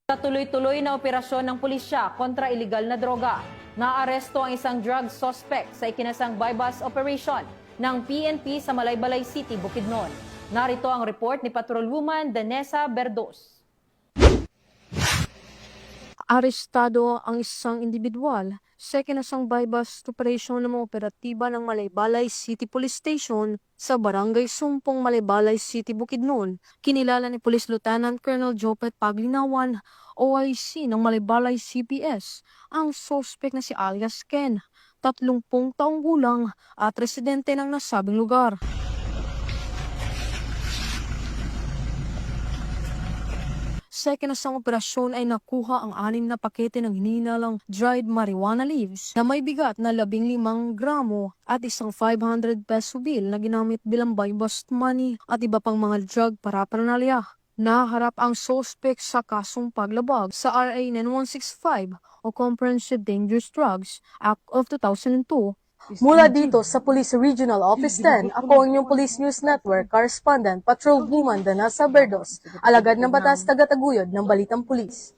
Sa tuloy-tuloy na operasyon ng pulisya kontra iligal na droga, naaresto ang isang drug suspect sa ikinasang bypass operation ng PNP sa Malaybalay City, Bukidnon. Narito ang report ni Patrolwoman Danessa Berdos. Arestado ang isang individual sa ikinasang bypass operation ng mga operatiba ng Malaybalay City Police Station sa Barangay Sumpong, Malaybalay City, Bukidnon. Kinilala ni Police Lieutenant Colonel Jopet Paglinawan, OIC ng Malaybalay CPS, ang suspect na si alias Ken, 30 taong gulang at residente ng nasabing lugar. Sa ikinasang operasyon ay nakuha ang 6 na pakete ng hinihinalang dried marijuana leaves na may bigat na 15 gramo at isang 500 peso bill na ginamit bilang buy-bust money at iba pang mga drug paraphernalia. Naharap ang suspect sa kasong paglabag sa RA 9165 o Comprehensive Dangerous Drugs Act of 2002. Mula dito sa Police Regional Office 10, ako ang inyong Police News Network Correspondent Patrolwoman Danessa Berdos, alagad ng batas taga-taguyod ng Balitang Pulis.